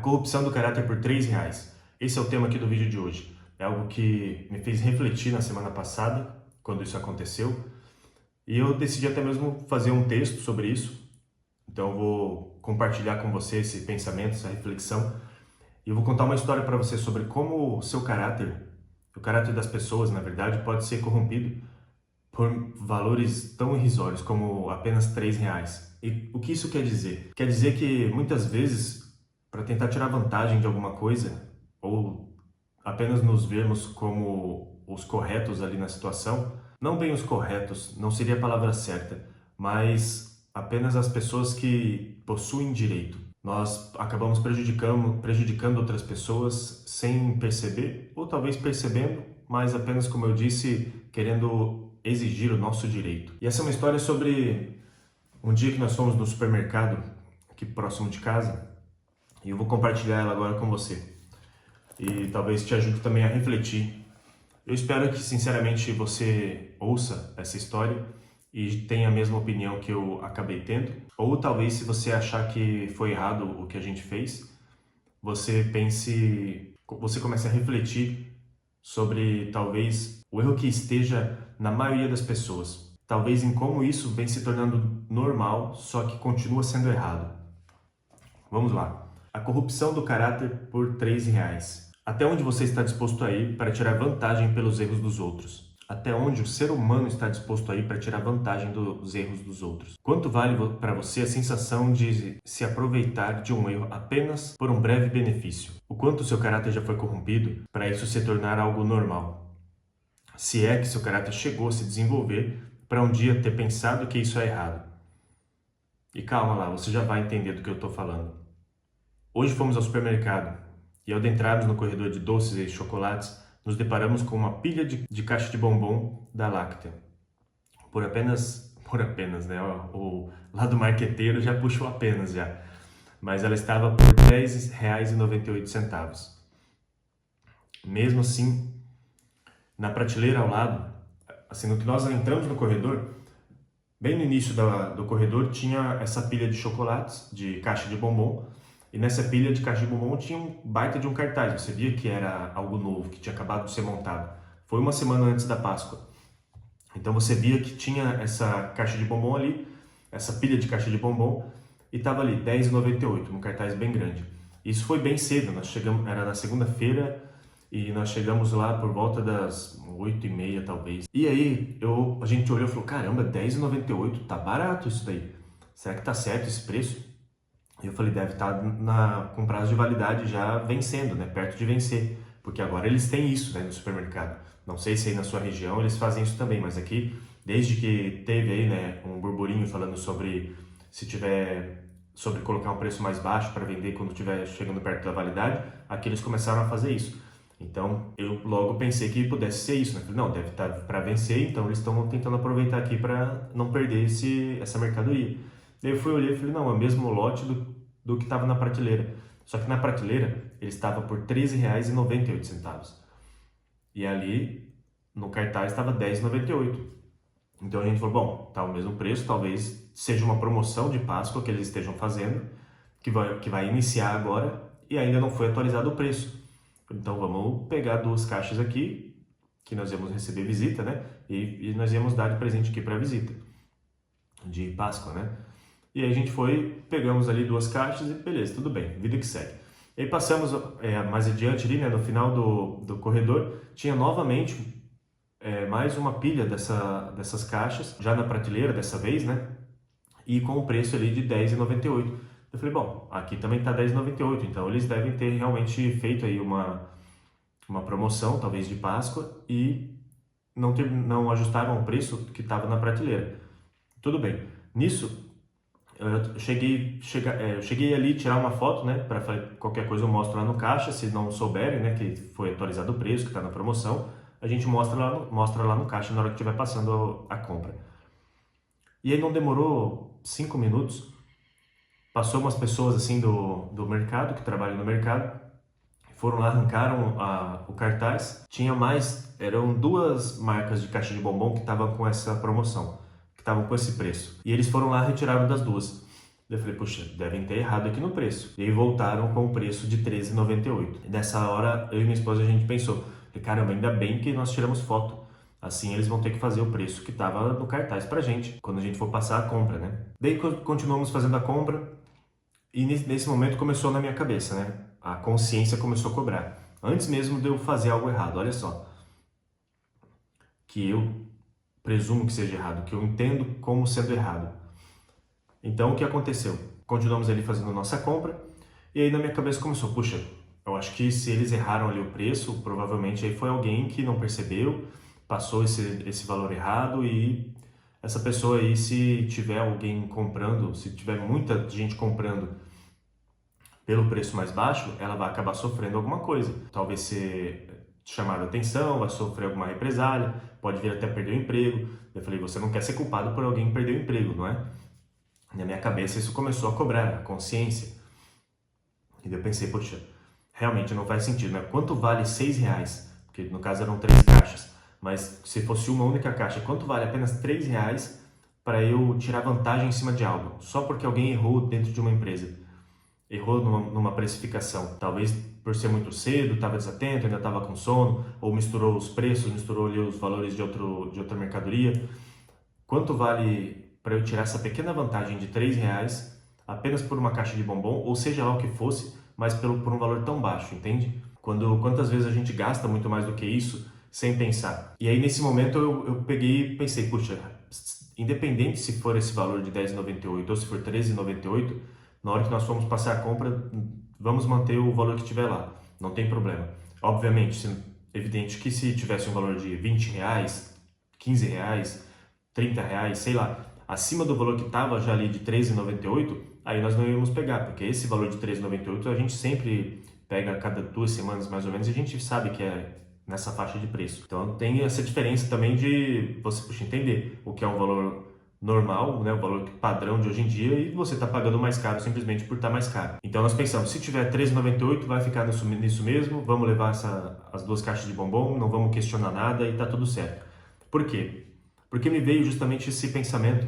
corrupção do caráter por R$3. Esse é o tema aqui do vídeo de hoje. É algo que me fez refletir na semana passada, quando isso aconteceu. E eu decidi até mesmo fazer um texto sobre isso. Então eu vou compartilhar com você esse pensamento, essa reflexão. E eu vou contar uma história para você sobre como o seu caráter, o caráter das pessoas, na verdade, pode ser corrompido por valores tão irrisórios como apenas R$3. E o que isso quer dizer? Quer dizer que muitas vezes, para tentar tirar vantagem de alguma coisa, ou apenas nos vermos como os corretos ali na situação, não bem os corretos, não seria a palavra certa, mas apenas as pessoas que possuem direito. Nós acabamos prejudicando outras pessoas sem perceber, ou talvez percebendo, mas apenas, como eu disse, querendo exigir o nosso direito. E essa é uma história sobre um dia que nós fomos no supermercado, aqui próximo de casa, e eu vou compartilhar ela agora com você. E talvez te ajude também a refletir. Eu espero que, sinceramente, você ouça essa história e tenha a mesma opinião que eu acabei tendo. Ou talvez, se você achar que foi errado o que a gente fez, você comece a refletir sobre, talvez, o erro que esteja na maioria das pessoas. Talvez em como isso vem se tornando normal, só que continua sendo errado. Vamos lá. A corrupção do caráter por R$3. Até onde você está disposto a ir para tirar vantagem pelos erros dos outros? Até onde o ser humano está disposto a ir para tirar vantagem dos erros dos outros? Quanto vale para você a sensação de se aproveitar de um erro apenas por um breve benefício? O quanto seu caráter já foi corrompido para isso se tornar algo normal? Se é que seu caráter chegou a se desenvolver para um dia ter pensado que isso é errado. E calma lá, você já vai entender do que eu estou falando. Hoje fomos ao supermercado e ao adentrarmos no corredor de doces e chocolates, nos deparamos com uma pilha de caixa de bombom da Lacta. Por apenas, né? O lado marqueteiro já puxou apenas já. Mas ela estava por R$10,98. Mesmo assim, na prateleira ao lado, assim, no que nós entramos no corredor, bem no início do corredor tinha essa pilha de chocolates, de caixa de bombom, e nessa pilha de caixa de bombom tinha um baita de um cartaz. Você via que era algo novo, que tinha acabado de ser montado. Foi uma semana antes da Páscoa. Então você via que tinha essa caixa de bombom ali, essa pilha de caixa de bombom, e estava ali, R$10,98, um cartaz bem grande. Isso foi bem cedo, nós chegamos, era na segunda-feira, e nós chegamos lá por volta das 8h30, talvez. E aí a gente olhou e falou, caramba, R$10,98, tá barato isso daí. Será que tá certo esse preço? E eu falei, deve estar com prazo de validade já vencendo, né? Perto de vencer. Porque agora eles têm isso, né, no supermercado. Não sei se aí na sua região eles fazem isso também, mas aqui, desde que teve aí, né, um burburinho falando sobre sobre colocar um preço mais baixo para vender quando estiver chegando perto da validade, aqui eles começaram a fazer isso. Então eu logo pensei que pudesse ser isso, né? Falei, não, deve estar para vencer, então eles estão tentando aproveitar aqui para não perder essa mercadoria. Daí eu fui olhar e falei, não, é o mesmo lote do que estava na prateleira. Só que na prateleira ele estava por R$13,98. E ali no cartaz estava R$10,98. Então a gente falou, bom, tá o mesmo preço, talvez seja uma promoção de Páscoa que eles estejam fazendo, que vai iniciar agora e ainda não foi atualizado o preço. Então vamos pegar 2 caixas aqui, que nós íamos receber visita, né? E nós íamos dar de presente aqui para a visita de Páscoa, né? E aí a gente pegamos ali 2 caixas e beleza, tudo bem, vida que segue. E aí passamos mais adiante ali, né, no final do corredor, tinha novamente mais uma pilha dessas caixas, já na prateleira dessa vez, né? E com o preço ali de R$10,98. Eu falei, bom, aqui também tá R$10,98, então eles devem ter realmente feito aí uma promoção, talvez de Páscoa, e não ajustaram o preço que estava na prateleira. Tudo bem. Nisso, eu cheguei ali tirar uma foto, né, para qualquer coisa eu mostro lá no caixa, se não souberem, né, que foi atualizado o preço, que está na promoção, a gente mostra lá no caixa na hora que estiver passando a compra. E aí não demorou 5 minutos, passou umas pessoas assim do mercado, que trabalham no mercado, foram lá, arrancaram o cartaz, eram 2 marcas de caixa de bombom que estavam com essa promoção, que estavam com esse preço. E eles foram lá e retiraram das 2. Eu falei, poxa, devem ter errado aqui no preço. E aí voltaram com o preço de R$13,98. E nessa hora, eu e minha esposa, a gente pensou, caramba, ainda bem que nós tiramos foto. Assim eles vão ter que fazer o preço que estava no cartaz pra gente, quando a gente for passar a compra, né? Daí continuamos fazendo a compra e nesse momento começou na minha cabeça, né? A consciência começou a cobrar. Antes mesmo de eu fazer algo errado, olha só. Que eu presumo que seja errado, que eu entendo como sendo errado. Então, o que aconteceu? Continuamos ali fazendo nossa compra, e aí na minha cabeça começou, puxa, eu acho que se eles erraram ali o preço, provavelmente aí foi alguém que não percebeu, passou esse valor errado, e essa pessoa aí, se tiver alguém comprando, se tiver muita gente comprando pelo preço mais baixo, ela vai acabar sofrendo alguma coisa. Talvez ser chamada a atenção, vai sofrer alguma represália, pode vir até perder o emprego. Eu falei, você não quer ser culpado por alguém perder o emprego, não é? Na minha cabeça isso começou a cobrar, a consciência. E daí eu pensei, poxa, realmente não faz sentido, né? Quanto vale R$6? Porque no caso eram 3 caixas. Mas se fosse uma única caixa, quanto vale apenas R$3 para eu tirar vantagem em cima de algo? Só porque alguém errou dentro de uma empresa. Errou numa precificação. Talvez por ser muito cedo, estava desatento, ainda estava com sono, ou misturou os preços, misturou ali os valores de outra mercadoria. Quanto vale para eu tirar essa pequena vantagem de R$3 apenas por uma caixa de bombom, ou seja lá o que fosse, mas por um valor tão baixo, entende? Quantas vezes a gente gasta muito mais do que isso sem pensar? E aí nesse momento eu peguei e pensei, puxa, independente se for esse valor de R$10,98 ou se for R$13,98, na hora que nós formos passar a compra, vamos manter o valor que tiver lá, não tem problema. Obviamente, evidente que se tivesse um valor de R$20, R$15, R$30, sei lá, acima do valor que estava já ali de R$13,98, aí nós não íamos pegar, porque esse valor de R$13,98 a gente sempre pega a cada 2 semanas mais ou menos e a gente sabe que é nessa faixa de preço. Então tem essa diferença também de você entender o que é um valor normal, né, o valor padrão de hoje em dia, e você está pagando mais caro simplesmente por estar mais caro. Então nós pensamos, se tiver R$13,98 vai ficar nisso mesmo, vamos levar as 2 caixas de bombom, não vamos questionar nada e tá tudo certo. Por quê? Porque me veio justamente esse pensamento,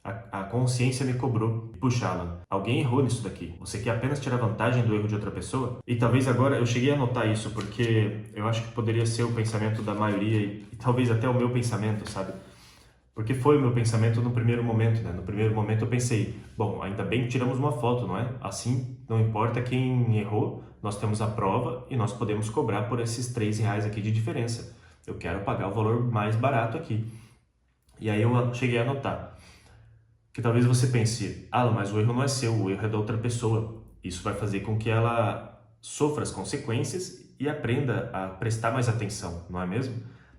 a consciência me cobrou. Puxa, Alan, alguém errou nisso daqui. Você quer apenas tirar vantagem do erro de outra pessoa? E talvez agora, eu cheguei a notar isso, porque eu acho que poderia ser o pensamento da maioria e talvez até o meu pensamento, sabe? Porque foi o meu pensamento no primeiro momento, né? No primeiro momento eu pensei, bom, ainda bem que tiramos uma foto, não é? Assim, não importa quem errou, nós temos a prova e nós podemos cobrar por esses R$3 aqui de diferença. Eu quero pagar o valor mais barato aqui. E aí eu cheguei a notar que talvez você pense, mas o erro não é seu, o erro é da outra pessoa. Isso vai fazer com que ela sofra as consequências e aprenda a prestar mais atenção, não é mesmo?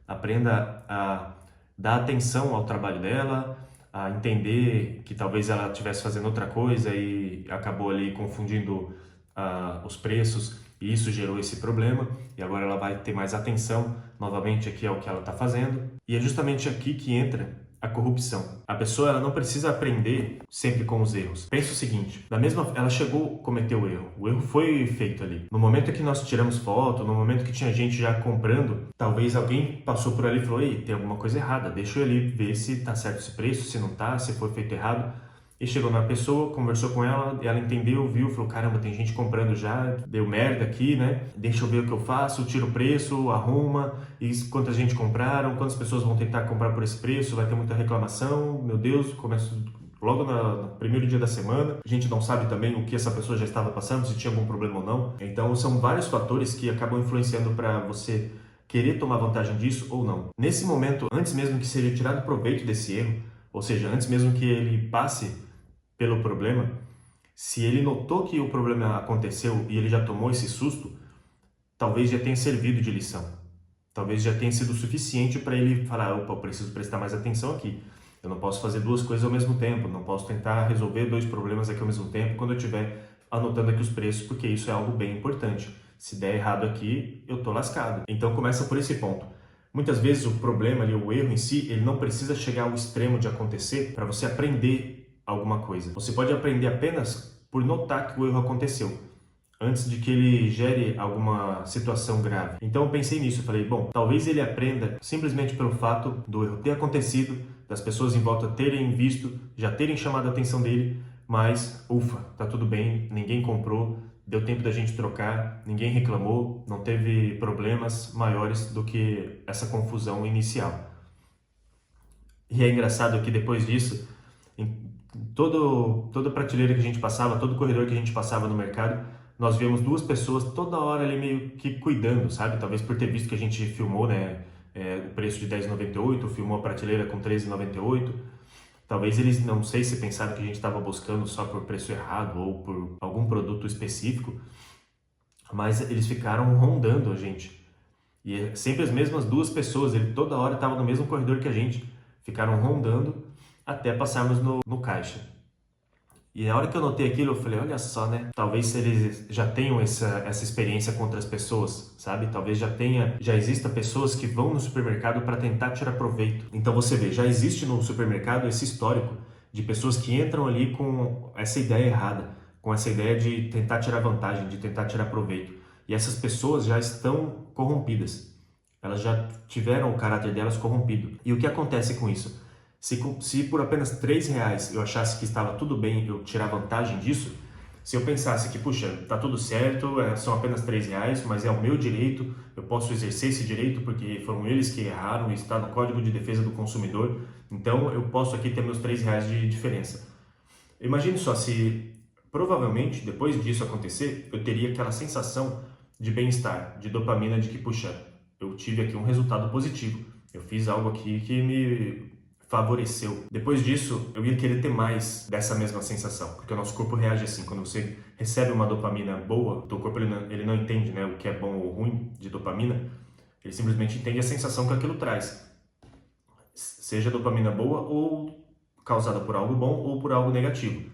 Aprenda a dar atenção ao trabalho dela, a entender que talvez ela estivesse fazendo outra coisa e acabou ali confundindo os preços e isso gerou esse problema, e agora ela vai ter mais atenção novamente aqui ao que ela está fazendo. E é justamente aqui que entra a corrupção. A pessoa ela não precisa aprender sempre com os erros. Pensa o seguinte, ela chegou a cometer o erro foi feito ali. No momento que nós tiramos foto, no momento que tinha gente já comprando, talvez alguém passou por ali e falou, ei, tem alguma coisa errada, deixa eu ali ver se tá certo esse preço, se não tá, se foi feito errado. E chegou na pessoa, conversou com ela, ela entendeu, viu, falou, caramba, tem gente comprando já, deu merda aqui, né? Deixa eu ver o que eu faço, tiro o preço, arruma, e quanta gente compraram, quantas pessoas vão tentar comprar por esse preço, vai ter muita reclamação, meu Deus, começa logo no primeiro dia da semana, a gente não sabe também o que essa pessoa já estava passando, se tinha algum problema ou não. Então são vários fatores que acabam influenciando para você querer tomar vantagem disso ou não. Nesse momento, antes mesmo que seja tirado proveito desse erro, ou seja, antes mesmo que ele passe pelo problema, se ele notou que o problema aconteceu e ele já tomou esse susto, talvez já tenha servido de lição. Talvez já tenha sido suficiente para ele falar, opa, eu preciso prestar mais atenção aqui. Eu não posso fazer 2 coisas ao mesmo tempo, não posso tentar resolver 2 problemas aqui ao mesmo tempo quando eu estiver anotando aqui os preços, porque isso é algo bem importante. Se der errado aqui, eu tô lascado. Então começa por esse ponto. Muitas vezes o problema ali, o erro em si, ele não precisa chegar ao extremo de acontecer para você aprender alguma coisa. Você pode aprender apenas por notar que o erro aconteceu, antes de que ele gere alguma situação grave. Então eu pensei nisso, eu falei, bom, talvez ele aprenda simplesmente pelo fato do erro ter acontecido, das pessoas em volta terem visto, já terem chamado a atenção dele, mas ufa, tá tudo bem, ninguém comprou, deu tempo da gente trocar, ninguém reclamou, não teve problemas maiores do que essa confusão inicial. E é engraçado que depois disso, em toda prateleira que a gente passava, todo corredor que a gente passava no mercado, nós víamos duas pessoas toda hora ali meio que cuidando, sabe? Talvez por ter visto que a gente filmou, né, o preço de R$10,98, filmou a prateleira com R$13,98. Talvez eles, não sei se pensaram que a gente estava buscando só por preço errado ou por algum produto específico, mas eles ficaram rondando a gente. E é sempre as mesmas duas pessoas, ele toda hora estava no mesmo corredor que a gente, ficaram rondando até passarmos no caixa. E na hora que eu notei aquilo, eu falei, olha só, né? Talvez eles já tenham essa experiência com outras pessoas, sabe? Talvez já exista pessoas que vão no supermercado para tentar tirar proveito. Então você vê, já existe no supermercado esse histórico de pessoas que entram ali com essa ideia errada, com essa ideia de tentar tirar vantagem, de tentar tirar proveito. E essas pessoas já estão corrompidas. Elas já tiveram o caráter delas corrompido. E o que acontece com isso? Se por apenas R$3 eu achasse que estava tudo bem eu tirar vantagem disso, se eu pensasse que, puxa, tá tudo certo, são apenas R$3, mas é o meu direito, eu posso exercer esse direito porque foram eles que erraram e está no Código de Defesa do Consumidor, então eu posso aqui ter meus R$3 de diferença. Imagine só se, provavelmente, depois disso acontecer, eu teria aquela sensação de bem-estar, de dopamina, de que, puxa, eu tive aqui um resultado positivo, eu fiz algo aqui que me favoreceu. Depois disso, eu ia querer ter mais dessa mesma sensação, porque o nosso corpo reage assim. Quando você recebe uma dopamina boa, o teu corpo ele não entende, né, o que é bom ou ruim de dopamina, ele simplesmente entende a sensação que aquilo traz. Seja dopamina boa ou causada por algo bom ou por algo negativo.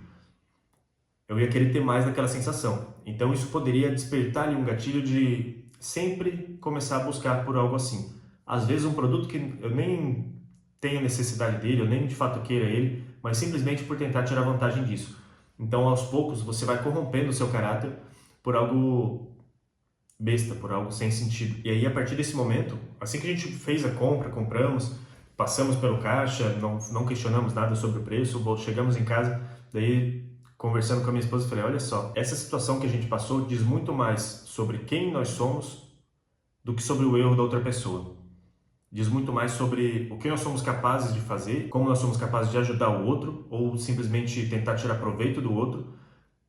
Eu ia querer ter mais daquela sensação. Então isso poderia despertar ali um gatilho de sempre começar a buscar por algo assim. Às vezes um produto que eu nem tenho necessidade dele, eu nem de fato queira ele, mas simplesmente por tentar tirar vantagem disso. Então, aos poucos, você vai corrompendo o seu caráter por algo besta, por algo sem sentido. E aí, a partir desse momento, assim que a gente fez a compra, compramos, passamos pelo caixa, não questionamos nada sobre o preço, chegamos em casa, daí, conversando com a minha esposa, eu falei, olha só, essa situação que a gente passou diz muito mais sobre quem nós somos do que sobre o erro da outra pessoa. Diz muito mais sobre o que nós somos capazes de fazer, como nós somos capazes de ajudar o outro ou simplesmente tentar tirar proveito do outro,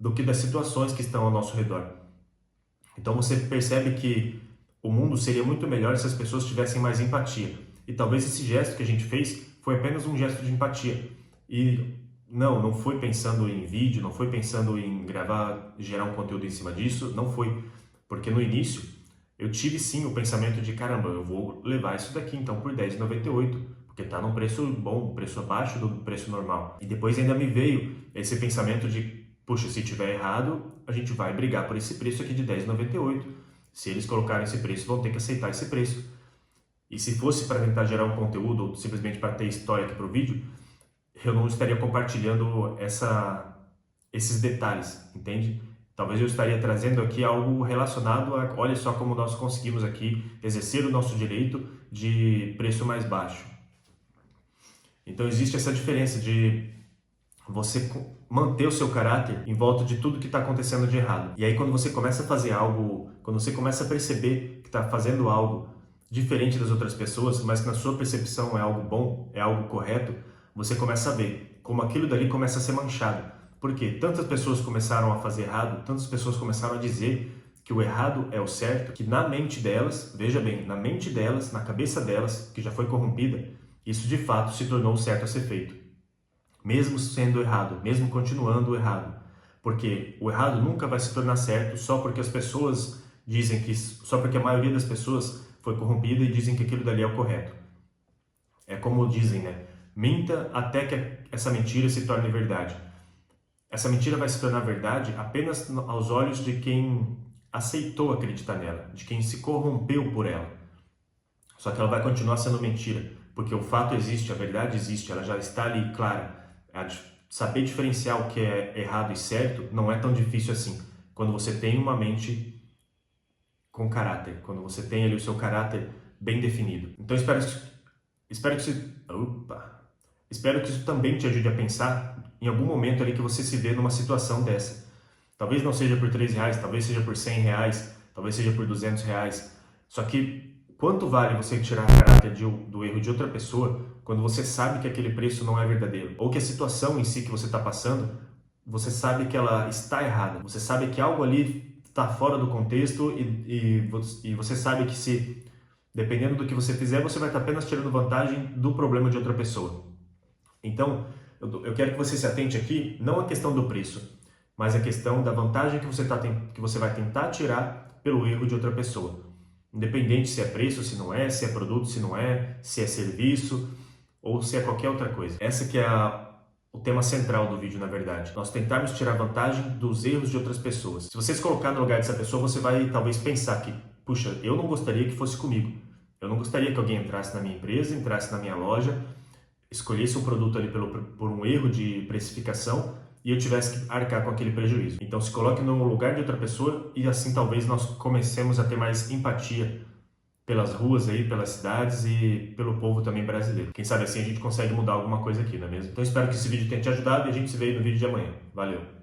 do que das situações que estão ao nosso redor. Então você percebe que o mundo seria muito melhor se as pessoas tivessem mais empatia. E talvez esse gesto que a gente fez foi apenas um gesto de empatia. E não foi pensando em vídeo, não foi pensando em gravar, gerar um conteúdo em cima disso, não foi. Porque no início eu tive sim o pensamento de, caramba, eu vou levar isso daqui então por R$10,98, porque está num preço bom, preço abaixo do preço normal. E depois ainda me veio esse pensamento de, puxa, se tiver errado, a gente vai brigar por esse preço aqui de R$10,98. Se eles colocarem esse preço, vão ter que aceitar esse preço. E se fosse para tentar gerar um conteúdo ou simplesmente para ter história aqui para o vídeo, eu não estaria compartilhando esses detalhes, entende? Talvez eu estaria trazendo aqui algo relacionado a, olha só como nós conseguimos aqui exercer o nosso direito de preço mais baixo. Então existe essa diferença de você manter o seu caráter em volta de tudo que está acontecendo de errado. E aí quando você começa a fazer algo, quando você começa a perceber que está fazendo algo diferente das outras pessoas, mas que na sua percepção é algo bom, é algo correto, você começa a ver como aquilo dali começa a ser manchado. Porque tantas pessoas começaram a fazer errado, tantas pessoas começaram a dizer que o errado é o certo, que na mente delas, veja bem, na mente delas, na cabeça delas, que já foi corrompida, isso de fato se tornou o certo a ser feito. Mesmo sendo errado, mesmo continuando errado. Porque o errado nunca vai se tornar certo só porque as pessoas dizem que, só porque a maioria das pessoas foi corrompida e dizem que aquilo dali é o correto. É como dizem, né? Minta até que essa mentira se torne verdade. Essa mentira vai se tornar verdade apenas aos olhos de quem aceitou acreditar nela, de quem se corrompeu por ela. Só que ela vai continuar sendo mentira, porque o fato existe, a verdade existe, ela já está ali clara. Saber diferenciar o que é errado e certo não é tão difícil assim, quando você tem uma mente com caráter, quando você tem ali o seu caráter bem definido. Então espero que isso também te ajude a pensar em algum momento ali que você se vê numa situação dessa. Talvez não seja por R$3, talvez seja por R$100, talvez seja por R$200. Só que quanto vale você tirar a caráter do erro de outra pessoa quando você sabe que aquele preço não é verdadeiro? Ou que a situação em si que você está passando, você sabe que ela está errada. Você sabe que algo ali está fora do contexto e você sabe que se, dependendo do que você fizer, você vai estar apenas tirando vantagem do problema de outra pessoa. Então, eu quero que você se atente aqui, não à questão do preço, mas à questão da vantagem que você vai tentar tirar pelo erro de outra pessoa. Independente se é preço, se não é, se é produto, se não é, se é serviço ou se é qualquer outra coisa. Essa que é o tema central do vídeo, na verdade. Nós tentarmos tirar vantagem dos erros de outras pessoas. Se você se colocar no lugar dessa pessoa, você vai talvez pensar que, puxa, eu não gostaria que fosse comigo. Eu não gostaria que alguém entrasse na minha empresa, entrasse na minha loja, escolhesse um produto ali por um erro de precificação e eu tivesse que arcar com aquele prejuízo. Então se coloque no lugar de outra pessoa e assim talvez nós comecemos a ter mais empatia pelas ruas aí, pelas cidades e pelo povo também brasileiro. Quem sabe assim a gente consegue mudar alguma coisa aqui, não é mesmo? Então espero que esse vídeo tenha te ajudado e a gente se vê aí no vídeo de amanhã. Valeu!